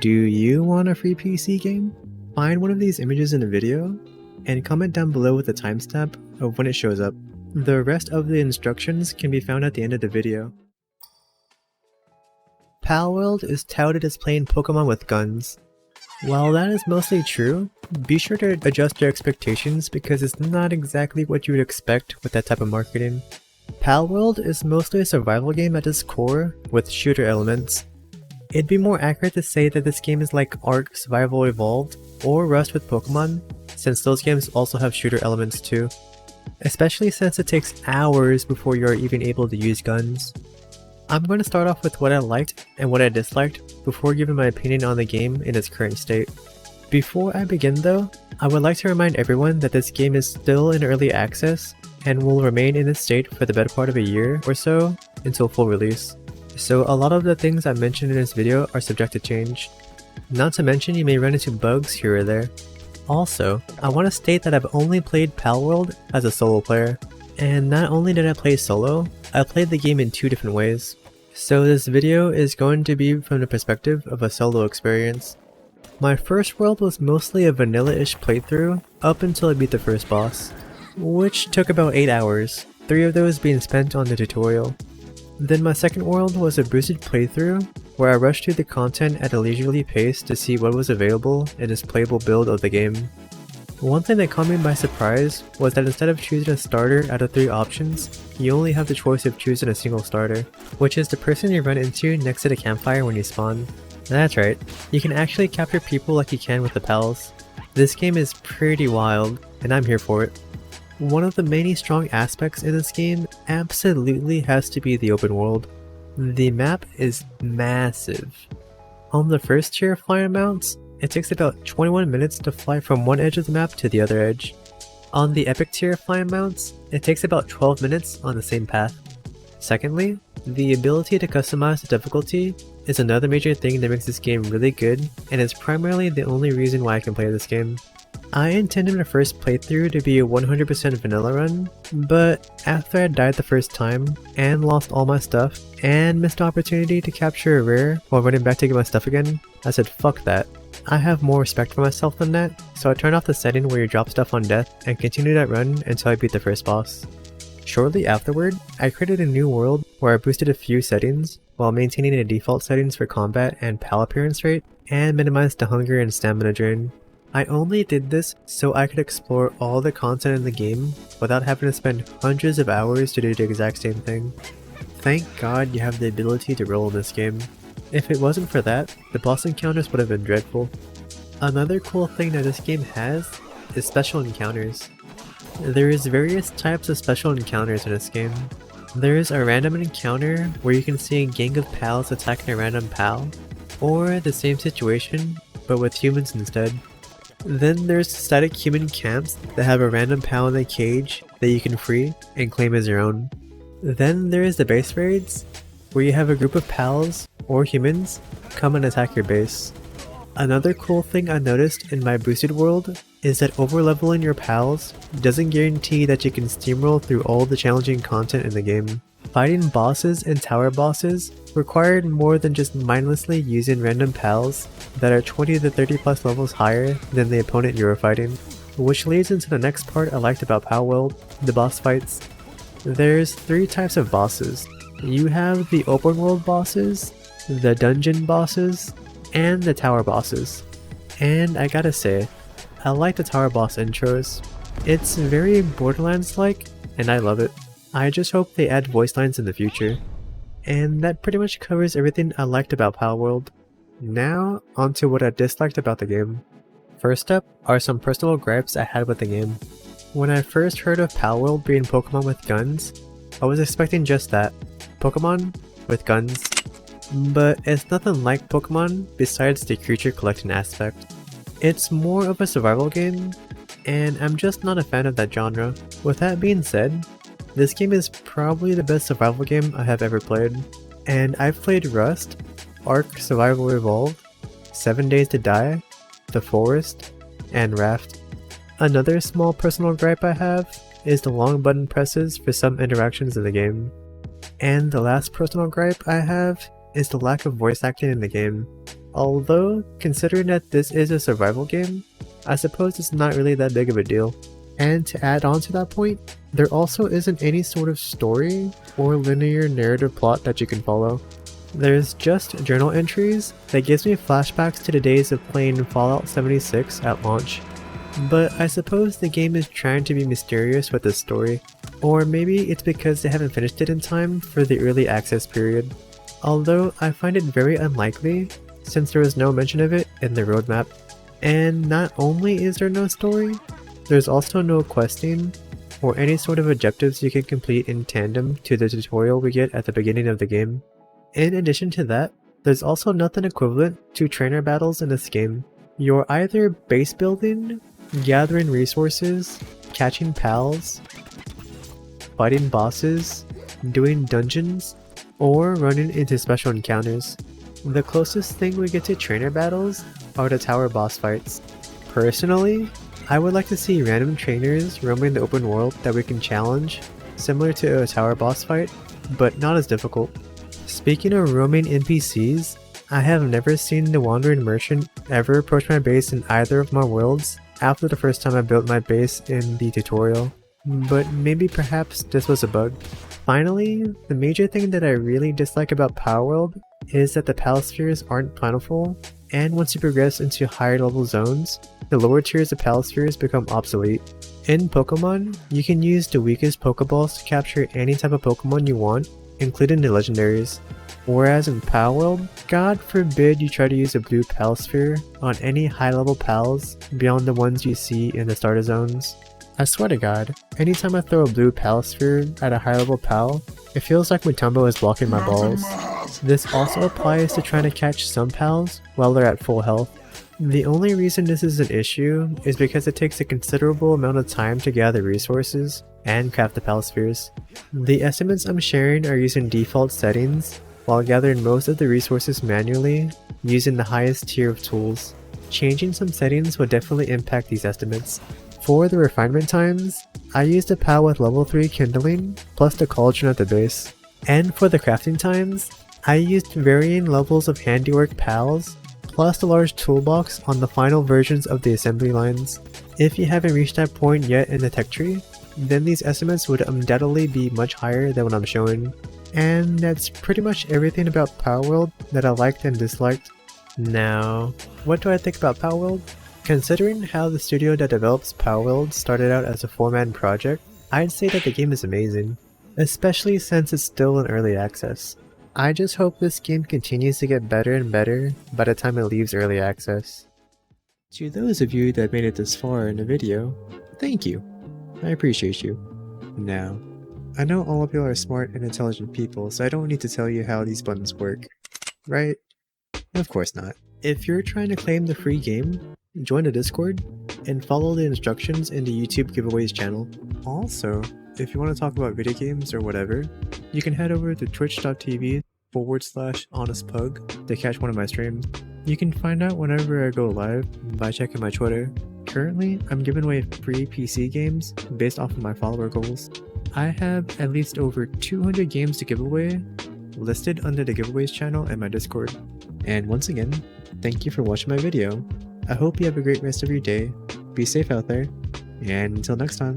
Do you want a free PC game? Find one of these images in a video and comment down below with the timestamp of when it shows up. The rest of the instructions can be found at the end of the video. Palworld is touted as playing Pokemon with guns. While that is mostly true, be sure to adjust your expectations because it's not exactly what you would expect with that type of marketing. Palworld is mostly a survival game at its core with shooter elements. It'd be more accurate to say that this game is like Ark Survival Evolved or Rust with Pokemon, since those games also have shooter elements too. Especially since it takes hours before you're even able to use guns. I'm going to start off with what I liked and what I disliked before giving my opinion on the game in its current state. Before I begin though, I would like to remind everyone that this game is still in early access and will remain in this state for the better part of a year or so until full release. So a lot of the things I mentioned in this video are subject to change. Not to mention you may run into bugs here or there. Also, I want to state that I've only played Palworld as a solo player. And not only did I play solo, I played the game in two different ways. So this video is going to be from the perspective of a solo experience. My first world was mostly a vanilla-ish playthrough up until I beat the first boss, which took about 8 hours, 3 of those being spent on the tutorial. Then my second world was a boosted playthrough where I rushed through the content at a leisurely pace to see what was available in this playable build of the game. One thing that caught me by surprise was that instead of choosing a starter out of 3 options, you only have the choice of choosing a single starter, which is the person you run into next to the campfire when you spawn. That's right, you can actually capture people like you can with the pals. This game is pretty wild, and I'm here for it. One of the many strong aspects in this game absolutely has to be the open world. The map is massive. On the first tier of flying mounts, it takes about 21 minutes to fly from one edge of the map to the other edge. On the epic tier of flying mounts, it takes about 12 minutes on the same path. Secondly, the ability to customize the difficulty is another major thing that makes this game really good, and is primarily the only reason why I can play this game. I intended my first playthrough to be a 100% vanilla run, but after I died the first time, and lost all my stuff, and missed the opportunity to capture a rare while running back to get my stuff again, I said fuck that. I have more respect for myself than that, so I turned off the setting where you drop stuff on death and continued that run until I beat the first boss. Shortly afterward, I created a new world where I boosted a few settings while maintaining the default settings for combat and pal appearance rate, and minimized the hunger and stamina drain. I only did this so I could explore all the content in the game without having to spend hundreds of hours to do the exact same thing. Thank God you have the ability to roll in this game. If it wasn't for that, the boss encounters would have been dreadful. Another cool thing that this game has is special encounters. There is various types of special encounters in this game. There is a random encounter where you can see a gang of pals attacking a random pal, or the same situation but with humans instead. Then there's static human camps that have a random pal in a cage that you can free and claim as your own. Then there is the base raids, where you have a group of pals or humans come and attack your base. Another cool thing I noticed in my boosted world is that overleveling your pals doesn't guarantee that you can steamroll through all the challenging content in the game. Fighting bosses and tower bosses required more than just mindlessly using random pals that are 20 to 30 plus levels higher than the opponent you were fighting. Which leads into the next part I liked about Palworld, the boss fights. There's 3 types of bosses. You have the open world bosses, the dungeon bosses, and the tower bosses. And I gotta say, I like the tower boss intros. It's very Borderlands-like, and I love it. I just hope they add voice lines in the future. And that pretty much covers everything I liked about Palworld. Now, onto what I disliked about the game. First up are some personal gripes I had with the game. When I first heard of Palworld being Pokemon with guns, I was expecting just that. Pokemon with guns. But it's nothing like Pokemon besides the creature collecting aspect. It's more of a survival game, and I'm just not a fan of that genre. With that being said, this game is probably the best survival game I have ever played. And I've played Rust, Ark Survival Evolved, 7 Days to Die, The Forest, and Raft. Another small personal gripe I have is the long button presses for some interactions in the game. And the last personal gripe I have is the lack of voice acting in the game. Although, considering that this is a survival game, I suppose it's not really that big of a deal. And to add on to that point, there also isn't any sort of story or linear narrative plot that you can follow. There's just journal entries that gives me flashbacks to the days of playing Fallout 76 at launch. But I suppose the game is trying to be mysterious with the story, or maybe it's because they haven't finished it in time for the early access period. Although I find it very unlikely, since there was no mention of it in the roadmap. And not only is there no story, there's also no questing or any sort of objectives you can complete in tandem to the tutorial we get at the beginning of the game. In addition to that, there's also nothing equivalent to trainer battles in this game. You're either base building, gathering resources, catching pals, fighting bosses, doing dungeons, or running into special encounters. The closest thing we get to trainer battles are the tower boss fights. Personally, I would like to see random trainers roaming the open world that we can challenge, similar to a tower boss fight, but not as difficult. Speaking of roaming NPCs, I have never seen the wandering merchant ever approach my base in either of my worlds after the first time I built my base in the tutorial, but maybe perhaps this was a bug. Finally, the major thing that I really dislike about Palworld is that the Palaspheres aren't plentiful, and once you progress into higher level zones, the lower tiers of Palaspheres become obsolete. In Pokemon, you can use the weakest Pokeballs to capture any type of Pokemon you want, including the legendaries. Whereas in Palworld, God forbid you try to use a blue Palasphere on any high level pals beyond the ones you see in the starter zones. I swear to God, anytime I throw a blue Palasphere at a high level pal, it feels like Mutombo is blocking my balls. This also applies to trying to catch some pals while they're at full health. The only reason this is an issue is because it takes a considerable amount of time to gather resources and craft the Palaspheres. The estimates I'm sharing are using default settings, while gathering most of the resources manually using the highest tier of tools. Changing some settings will definitely impact these estimates. For the refinement times, I used a pal with level 3 kindling plus the cauldron at the base. And for the crafting times, I used varying levels of handiwork pals plus the large toolbox on the final versions of the assembly lines. If you haven't reached that point yet in the tech tree, then these estimates would undoubtedly be much higher than what I'm showing. And that's pretty much everything about Palworld that I liked and disliked. Now, what do I think about Palworld? Considering how the studio that develops Palworld started out as a 4-man project, I'd say that the game is amazing, especially since it's still in early access. I just hope this game continues to get better and better by the time it leaves early access. To those of you that made it this far in the video, thank you. I appreciate you. Now, I know all of you are smart and intelligent people, so I don't need to tell you how these buttons work, right? Of course not. If you're trying to claim the free game, join the Discord, and follow the instructions in the YouTube giveaways channel. Also, if you want to talk about video games or whatever, you can head over to twitch.tv/honestpug to catch one of my streams. You can find out whenever I go live by checking my Twitter. Currently, I'm giving away free PC games based off of my follower goals. I have at least over 200 games to give away listed under the giveaways channel and my Discord. And once again, thank you for watching my video. I hope you have a great rest of your day, be safe out there, and until next time.